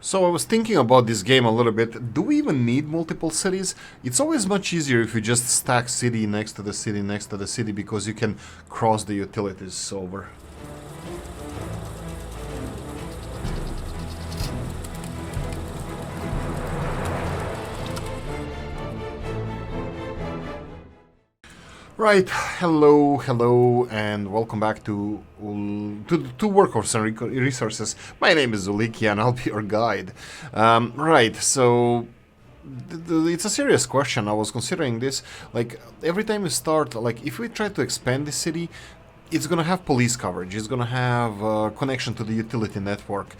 So I was thinking about this game a little bit. Do we even need multiple cities? It's always much easier if you just stack city next to the city next to the city because you can cross the utilities over. Right, hello, and welcome back to Workforce and Resources. My name is Oolykee, and I'll be your guide. Right, so it's a serious question. I was considering this. Like every time you start, like if we try to expand the city, it's going to have police coverage, it's going to have connection to the utility network,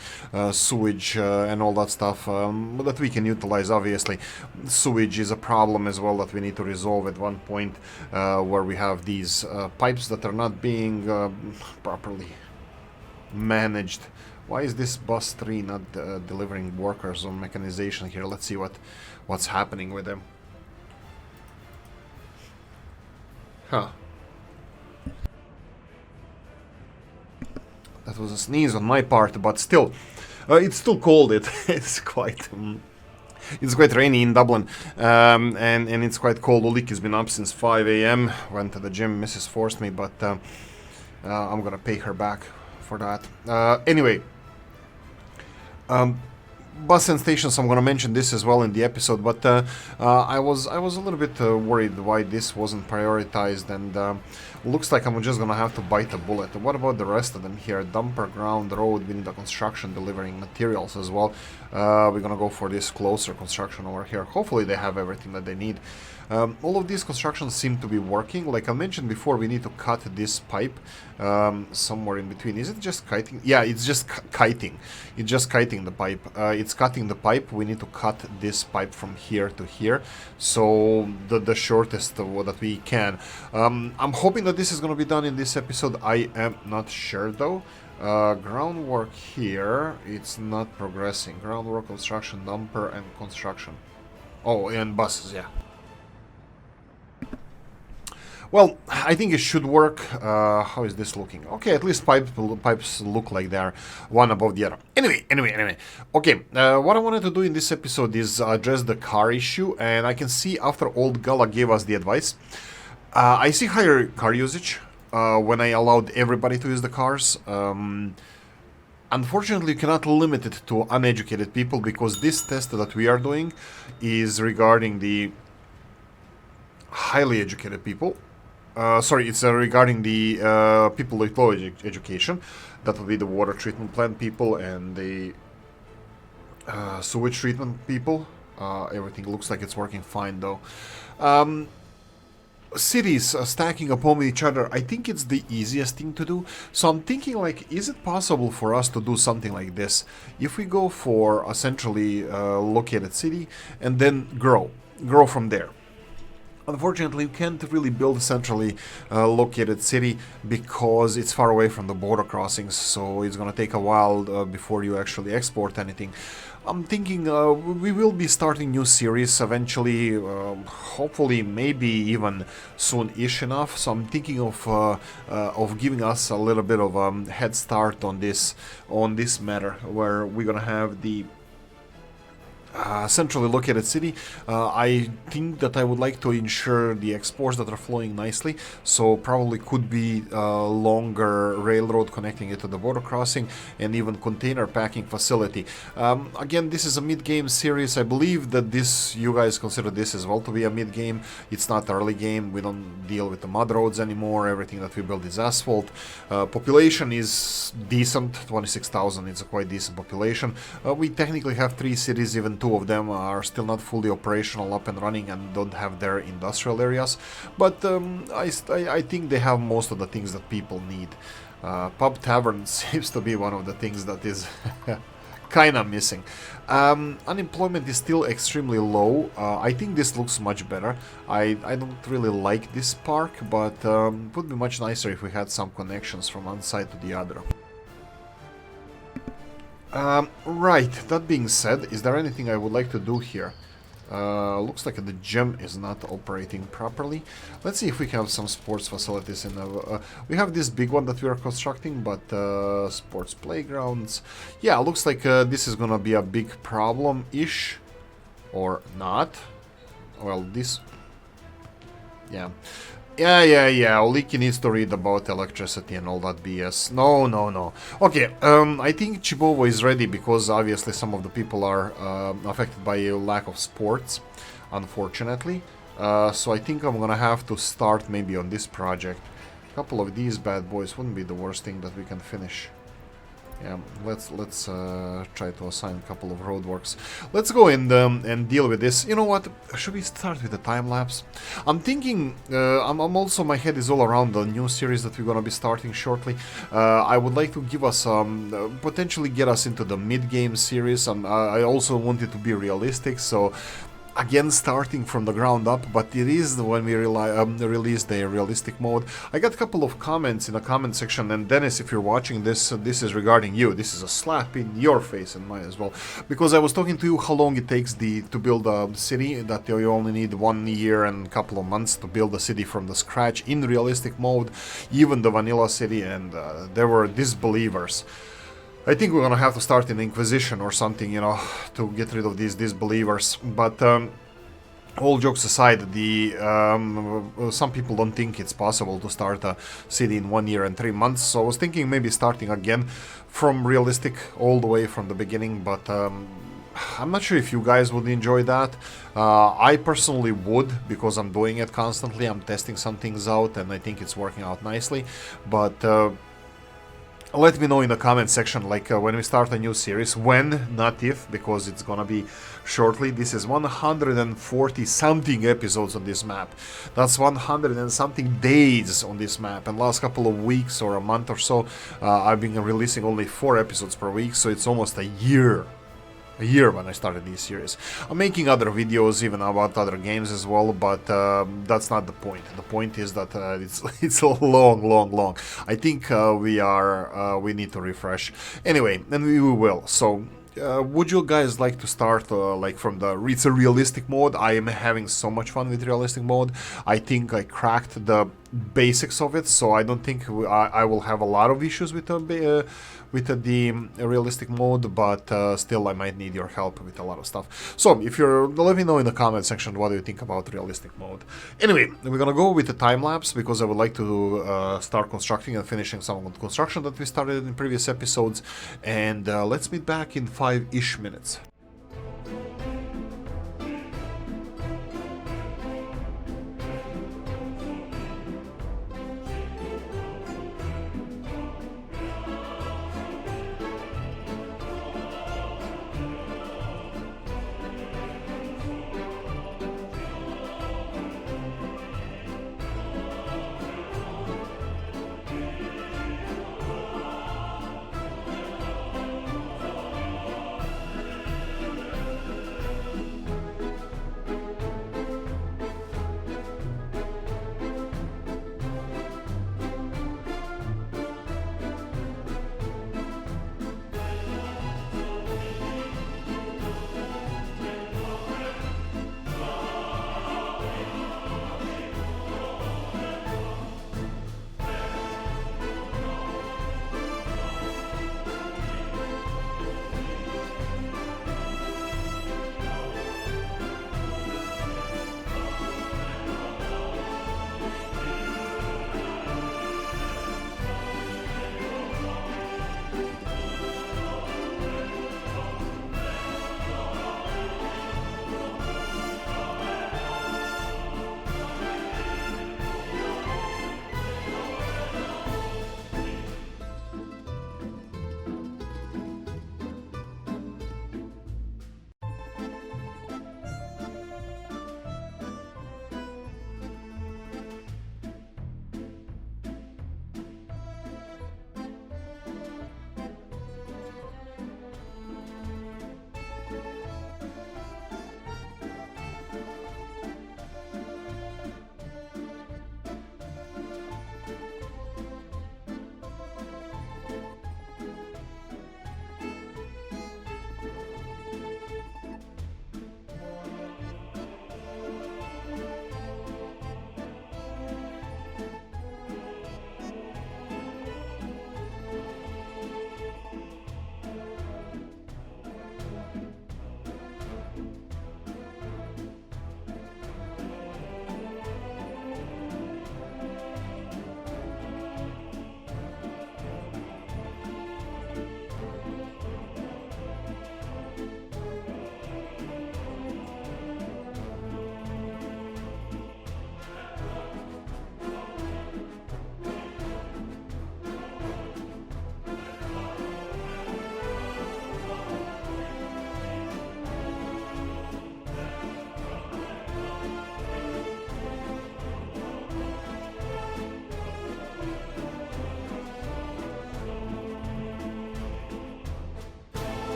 sewage and all that stuff that we can utilize, obviously. Sewage is a problem as well that we need to resolve at one point, where we have these pipes that are not being properly managed. Why is this bus 3 not delivering workers on mechanization here? Let's see what's happening with them. Huh. That was a sneeze on my part, but still, it's still cold. It's quite rainy in Dublin, and it's quite cold. Oolykee has been up since 5 a.m. Went to the gym. Mrs. forced me, but I'm gonna pay her back for that. Anyway, bus and stations. I'm gonna mention this as well in the episode, but I was a little bit worried why this wasn't prioritized, and looks like I'm just gonna have to bite a bullet. What about the rest of them here? Dumper, ground, road, we need a construction delivering materials as well. We're gonna go for this closer construction over here. Hopefully they have everything that they need. All of these constructions seem to be working. Like I mentioned before, we need to cut this pipe somewhere in between. Is it just kiting? Yeah, it's just kiting. It's just kiting the pipe. It's cutting the pipe. We need to cut this pipe from here to here. So the shortest that we can. I'm hoping that this is going to be done in this episode. I am not sure though. Groundwork here, it's not progressing. Groundwork, construction, dumper, and construction. Oh, and buses, yeah. Well, I think it should work. How is this looking? Okay, at least pipes look like they're one above the other. Anyway. Okay, what I wanted to do in this episode is address the car issue, and I can see after Old Gala gave us the advice, I see higher car usage when I allowed everybody to use the cars. Unfortunately, you cannot limit it to uneducated people because this test that we are doing is regarding the highly educated people. It's regarding the people with low education. That will be the water treatment plant people and the sewage treatment people. Everything looks like it's working fine though. Cities stacking upon each other, I think it's the easiest thing to do. So I'm thinking, like, is it possible for us to do something like this? If we go for a centrally located city and then grow from there. Unfortunately, you can't really build a centrally located city because it's far away from the border crossings, so it's gonna take a while before you actually export anything. I'm thinking we will be starting new series eventually, hopefully maybe even soon-ish enough, so I'm thinking of giving us a little bit of a head start on this matter, where we're gonna have the centrally located city. I think that I would like to ensure the exports that are flowing nicely, so probably could be longer railroad connecting it to the border crossing and even container packing facility. Again, this is a mid-game series. I believe that you guys consider this as well to be a mid-game. It's not early game. We don't deal with the mud roads anymore. Everything that we build is asphalt. Population is decent, 26,000. It's a quite decent population. We technically have 3 cities, even 2 of them are still not fully operational, up and running, and don't have their industrial areas, but I think they have most of the things that people need. Pub tavern seems to be one of the things that is kinda missing. Unemployment is still extremely low. I think this looks much better. I don't really like this park, but it would be much nicer if we had some connections from one side to the other. Right, that being said, is there anything I would like to do here? Looks like the gym is not operating properly. Let's see if we have some sports facilities in the... we have this big one that we are constructing, but sports playgrounds... Yeah, looks like this is gonna be a big problem-ish. Or not. Well, this... Yeah. Yeah. Oolykee needs to read about electricity and all that BS. No. Okay, I think Chibovo is ready because obviously some of the people are affected by a lack of sports, unfortunately. So I think I'm gonna have to start maybe on this project. A couple of these bad boys wouldn't be the worst thing that we can finish. Yeah, let's try to assign a couple of roadworks. Let's go and deal with this. You know what? Should we start with the time lapse? I'm thinking. I'm also, my head is all around the new series that we're gonna be starting shortly. I would like to give us potentially get us into the mid-game series. I also want it to be realistic. So. Again, starting from the ground up, but it is when we release the realistic mode. I got a couple of comments in the comment section, and Dennis, if you're watching this, this is regarding you. This is a slap in your face and mine as well, because I was talking to you how long it takes to build a city, that you only need 1 year and a couple of months to build a city from the scratch in realistic mode, even the vanilla city, and there were disbelievers. I think we're gonna have to start an Inquisition or something, you know, to get rid of these disbelievers. But all jokes aside, some people don't think it's possible to start a city in 1 year and 3 months. So I was thinking maybe starting again from realistic all the way from the beginning. But I'm not sure if you guys would enjoy that. I personally would, because I'm doing it constantly. I'm testing some things out, and I think it's working out nicely. But let me know in the comment section, like when we start a new series, when, not if, because it's gonna be shortly. This is 140 something episodes on this map. That's 100 and something days on this map, and last couple of weeks or a month or so, I've been releasing only 4 episodes per week, so it's almost a year when I started this series. I'm making other videos even about other games as well, but that's not the point. The point is that it's long. I think we need to refresh. Anyway, and we will. So would you guys like to start like from it's a realistic mode? I am having so much fun with realistic mode. I think I cracked the basics of it, so I don't think I will have a lot of issues with the realistic mode, but still I might need your help with a lot of stuff. So if you're, let me know in the comment section what do you think about realistic mode. Anyway, we're gonna go with the time lapse because I would like to start constructing and finishing some of the construction that we started in previous episodes, and let's meet back in 5-ish minutes.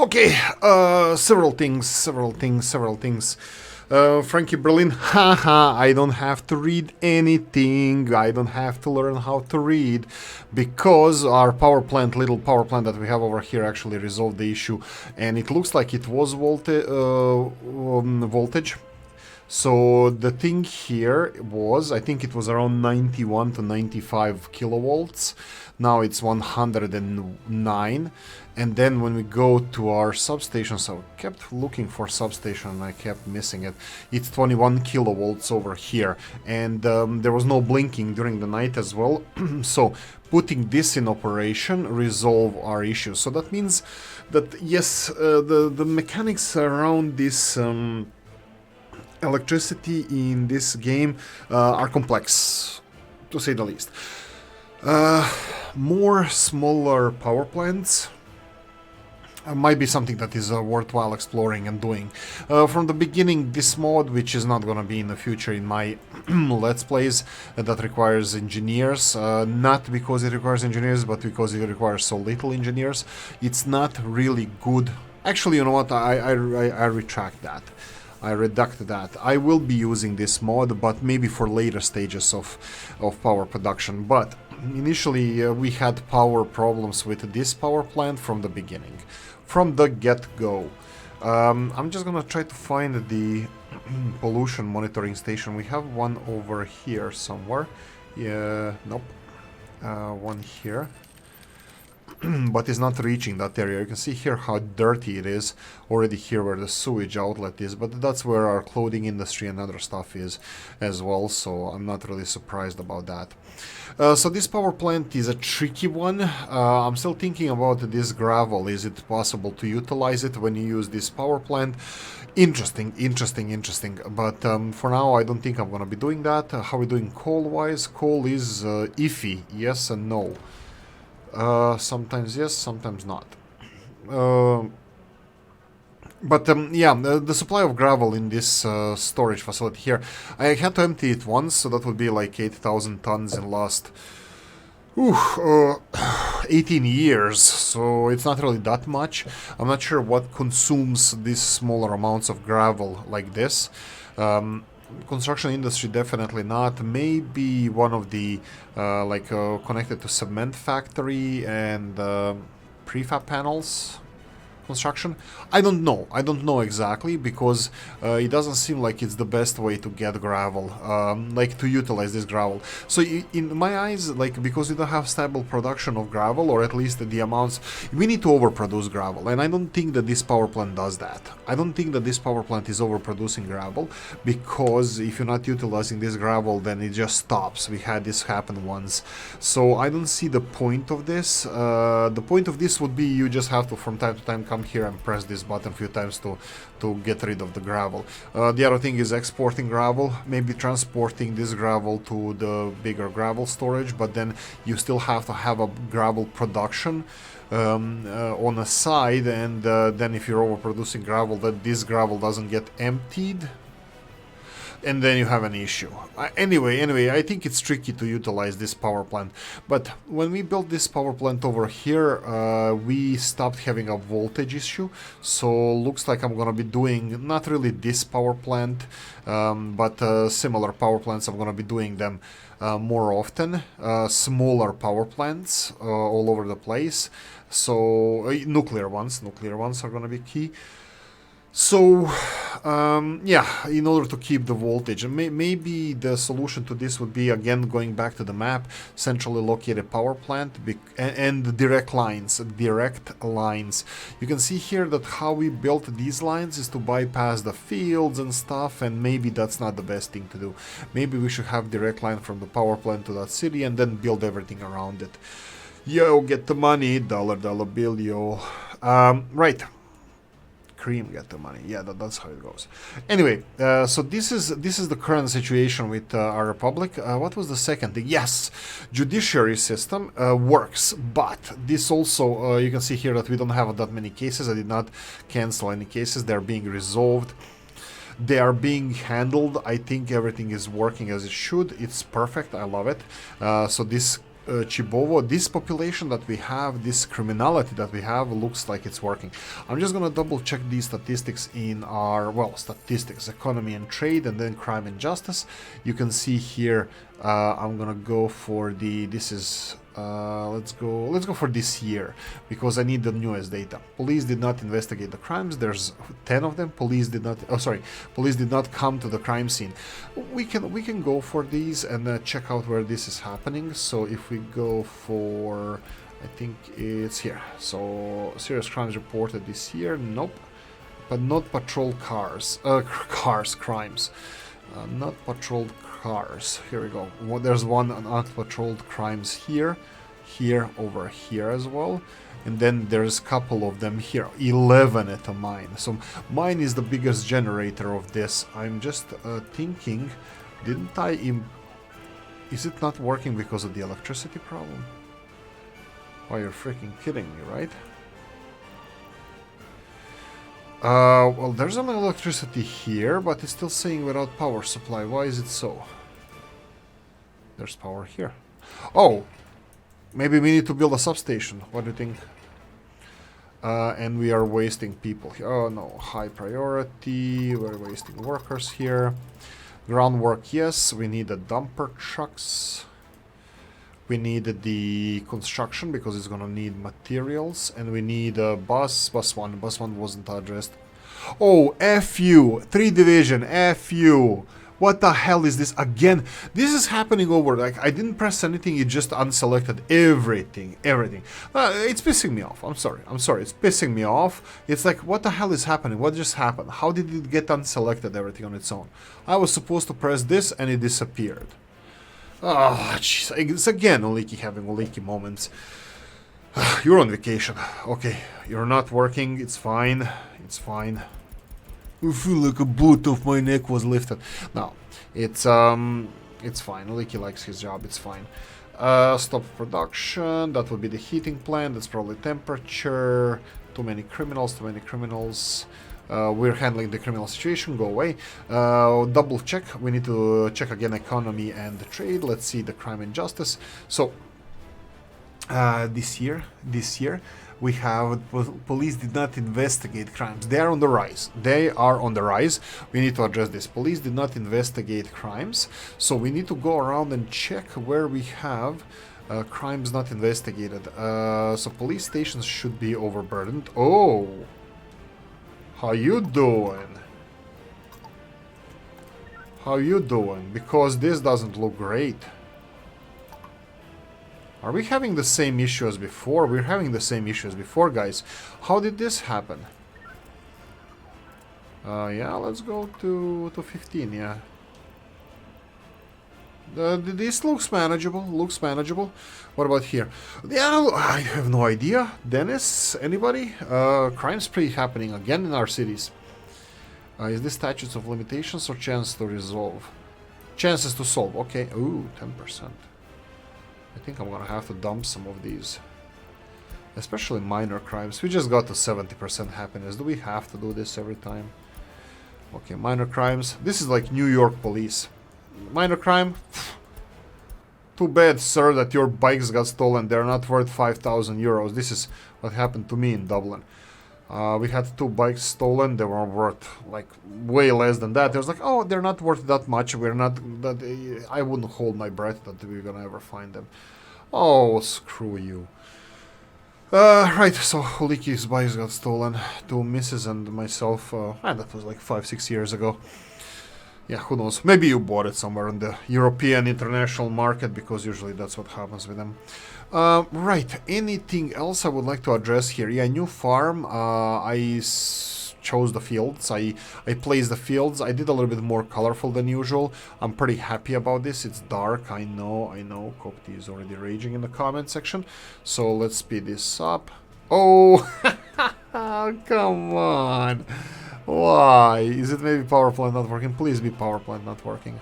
Okay, several things. Frankie Berlin, haha, I don't have to read anything. I don't have to learn how to read because our power plant, little power plant that we have over here actually resolved the issue. And it looks like it was voltage. So the thing here was, I think it was around 91 to 95 kilovolts. Now it's 109. And then when we go to our substation, so I kept looking for substation and I kept missing it. It's 21 kilovolts over here. And there was no blinking during the night as well. So putting this in operation resolve our issue. So that means that yes, the mechanics around this electricity in this game are complex, to say the least. More smaller power plants might be something that is worthwhile exploring and doing. From the beginning, this mod, which is not gonna be in the future in my Let's Plays, that requires engineers, not because it requires engineers, but because it requires so little engineers, it's not really good. Actually, you know what, I retract that. I reduct that. I will be using this mod, but maybe for later stages of power production. But initially we had power problems with this power plant from the beginning, from the get-go. I'm just gonna try to find the pollution monitoring station. We have one over here somewhere. Yeah, nope. One here. But it's not reaching that area. You can see here how dirty it is already here where the sewage outlet is, but that's where our clothing industry and other stuff is as well, so I'm not really surprised about that. So this power plant is a tricky one. I'm still thinking about this gravel. Is it possible to utilize it when you use this power plant? Interesting. But for now, I don't think I'm gonna be doing that. How are we doing coal-wise? Coal is iffy, yes and no. Sometimes yes, sometimes not. But yeah, the supply of gravel in this storage facility here, I had to empty it once, so that would be like 8,000 tons in last 18 years, so it's not really that much. I'm not sure what consumes these smaller amounts of gravel like this. Construction industry definitely not. Maybe one of the connected to cement factory and prefab panels construction. I don't know exactly, because it doesn't seem like it's the best way to get gravel, like to utilize this gravel. So in my eyes, like, because we don't have stable production of gravel, or at least the amounts, we need to overproduce gravel, and I don't think that this power plant does that. I don't think that this power plant is overproducing gravel, because if you're not utilizing this gravel, then it just stops. We had this happen once, so I don't see the point of this. The point of this would be you just have to from time to time come here and press this button a few times to get rid of the gravel. The other thing is exporting gravel, maybe transporting this gravel to the bigger gravel storage, but then you still have to have a gravel production on a side, and then if you're overproducing gravel, that this gravel doesn't get emptied, and then you have an issue. Anyway, I think it's tricky to utilize this power plant. But when we built this power plant over here, we stopped having a voltage issue. So looks like I'm gonna be doing not really this power plant, but similar power plants. I'm gonna be doing them more often. Smaller power plants all over the place. So nuclear ones are gonna be key. So, yeah, in order to keep the voltage, maybe the solution to this would be, again, going back to the map, centrally located power plant, and direct lines. You can see here that how we built these lines is to bypass the fields and stuff, and maybe that's not the best thing to do. Maybe we should have direct line from the power plant to that city and then build everything around it. Yo, get the money, dollar bill, yo. Right. Cream get the money. Yeah, that's how it goes. Anyway, so this is the current situation with our republic. What was the second thing? Yes, judiciary system works, but this also you can see here that we don't have that many cases. I did not cancel any cases. They're being resolved. They are being handled. I think everything is working as it should. It's perfect. I love it. So this Chibovo, this population that we have, this criminality that we have, looks like it's working. I'm just gonna double check these statistics in our, well, statistics, economy and trade, and then crime and justice. You can see here, I'm gonna go for the, this is, let's go for this year, because I need the newest data. Police did not investigate the crimes. There's 10 of them. Police did not, oh sorry, police did not come to the crime scene. We can go for these and check out where this is happening. So if we go for, I think it's here. So serious crimes reported this year. Nope, but not patrol cars, crimes, not patrolled cars. Here we go. Well, there's one unpatrolled crimes here, over here as well, and then there's a couple of them here. 11 at a mine. So mine is the biggest generator of this. I'm just thinking, didn't I? Is it not working because of the electricity problem? Oh, you're freaking kidding me, right? Well, there's an electricity here, but it's still saying without power supply. Why is it so? There's power here. Oh, maybe we need to build a substation. What do you think? And we are wasting people here. Oh no, high priority. We're wasting workers here. Groundwork, yes. We need the dumper trucks. We need the construction because it's gonna need materials, and we need a bus one. Bus one wasn't addressed. Oh, FU 3 division, FU. What the hell is this again? This is happening over, like, I didn't press anything, it just unselected everything. It's pissing me off. I'm sorry, it's pissing me off. It's like, what the hell is happening? What just happened? How did it get unselected everything on its own? I was supposed to press this and it disappeared. Oh, jeez. It's again Oolykee having Oolykee moments. You're on vacation. Okay, you're not working. It's fine. It's fine. I feel like a boot of my neck was lifted. No, it's fine. Oolykee likes his job. It's fine. Stop production. That would be the heating plant. That's probably temperature. Too many criminals. We're handling the criminal situation. Go away. Double check. We need to check again economy and the trade. Let's see the crime and justice. So this year we have police did not investigate crimes. They are on the rise. We need to address this. Police did not investigate crimes, so we need to go around and check where we have crimes not investigated. So police stations should be overburdened. Oh, how you doing? Because this doesn't look great. Are we having the same issue as before? We're having the same issue as before, guys. How did this happen? Yeah, let's go to 15, yeah. This looks manageable, What about here? Yeah, I have no idea. Dennis, anybody? Crime spree happening again in our cities. Is this statutes of limitations or chance to resolve? Chances to solve, okay. Ooh, 10%. I think I'm gonna have to dump some of these. Especially minor crimes. We just got to 70% happiness. Do we have to do this every time? Okay, minor crimes. This is like New York police. Minor crime? Too bad, sir, that your bikes got stolen. They're not worth 5,000 euros. This is what happened to me in Dublin. We had 2 bikes stolen. They were worth like way less than that. It was like, oh, they're not worth that much. We're not that. I wouldn't hold my breath that we're gonna ever find them. Oh, screw you. Right. So Oolykee's bikes got stolen. 2 misses and myself. That was like 5-6 years ago. Yeah, who knows? Maybe you bought it somewhere in the European international market, because usually that's what happens with them. Right, anything else I would like to address here? Yeah, new farm. I chose the fields. I placed the fields. I did a little bit more colorful than usual. I'm pretty happy about this. It's dark, I know. Copty is already raging in the comment section. So let's speed this up. Oh, come on. Why? Is it maybe power plant not working? Please be power plant not working.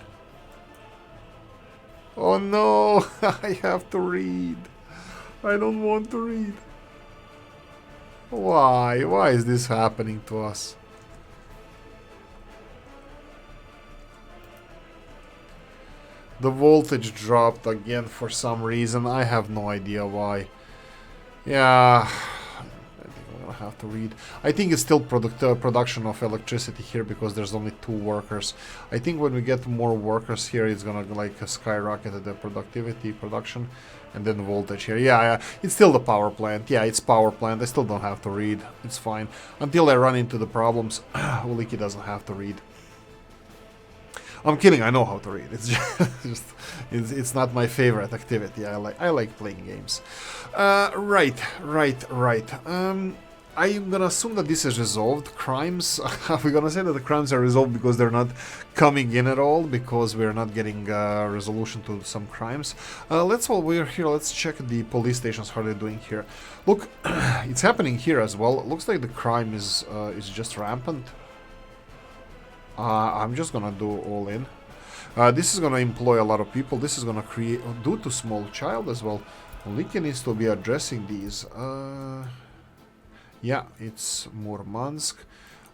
Oh no, I have to read. I don't want to read. Why? Why is this happening to us? The voltage dropped again for some reason. I have no idea why. Yeah, I think I'm gonna have to read. I think it's still production of electricity here because there's only 2 workers. I think when we get more workers here, it's gonna like skyrocket the production, and then voltage here. Yeah, it's still the power plant. Yeah, it's power plant. I still don't have to read. It's fine until I run into the problems. Oolykee doesn't have to read. I'm kidding. I know how to read. It's just it's not my favorite activity. I like playing games. Right. I'm gonna assume that this is resolved. Crimes. We're gonna say that the crimes are resolved because they're not coming in at all, because we're not getting resolution to some crimes. While we're here, let's check the police stations. How they're doing here. Look, it's happening here as well. It looks like the crime is just rampant. I'm just gonna do all in. This is gonna employ a lot of people. This is gonna create due to small child as well. Oolykee needs to be addressing these. Yeah, it's Murmansk.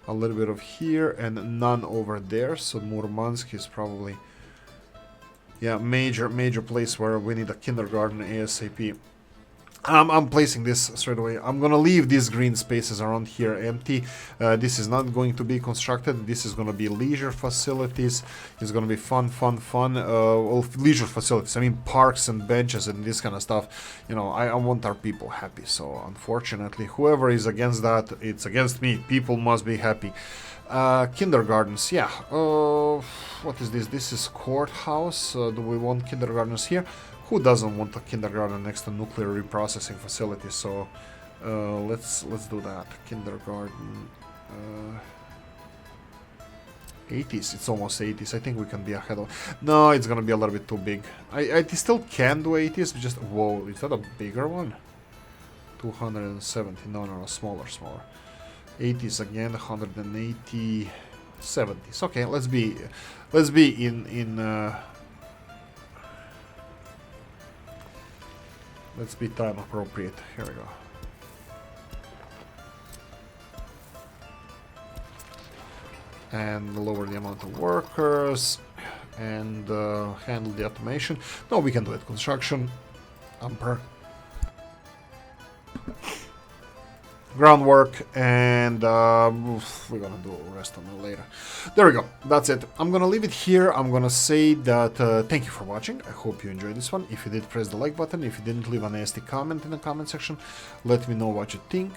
A little bit of here and none over there. So Murmansk is probably, yeah, major place where we need a kindergarten ASAP. I'm placing this straight away. I'm gonna leave these green spaces around here empty. This is not going to be constructed. This is gonna be leisure facilities. It's gonna be fun. Well, leisure facilities. I mean, parks and benches and this kind of stuff. You know, I want our people happy. So unfortunately, whoever is against that, it's against me. People must be happy. Kindergartens, yeah. What is this? This is courthouse. Do we want kindergartens here? Who doesn't want a kindergarten next to nuclear reprocessing facility? So let's do that. Kindergarten. 80s. It's almost 80s. I think we can be ahead of. No, it's gonna be a little bit too big. I still can do 80s. Just whoa, is that a bigger one? 270. No, smaller. 80s again. 180. 70s. Okay, let's be in. Let's be time appropriate. Here we go. And lower the amount of workers and handle the automation. No, we can do it. Construction. Ampere. Groundwork, and we're gonna do the rest on it later. There we go. That's it. I'm gonna leave it here. I'm gonna say that thank you for watching. I hope you enjoyed this one. If you did, press the like button. If you didn't, leave a nasty comment in the comment section. Let me know what you think.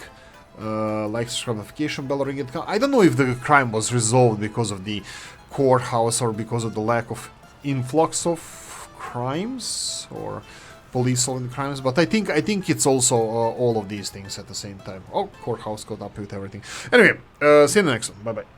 Like, subscribe, notification bell, ring it. I don't know if the crime was resolved because of the courthouse or because of the lack of influx of crimes or police solving crimes, but I think it's also all of these things at the same time. Oh, courthouse caught up with everything. Anyway, see you in the next one. Bye bye.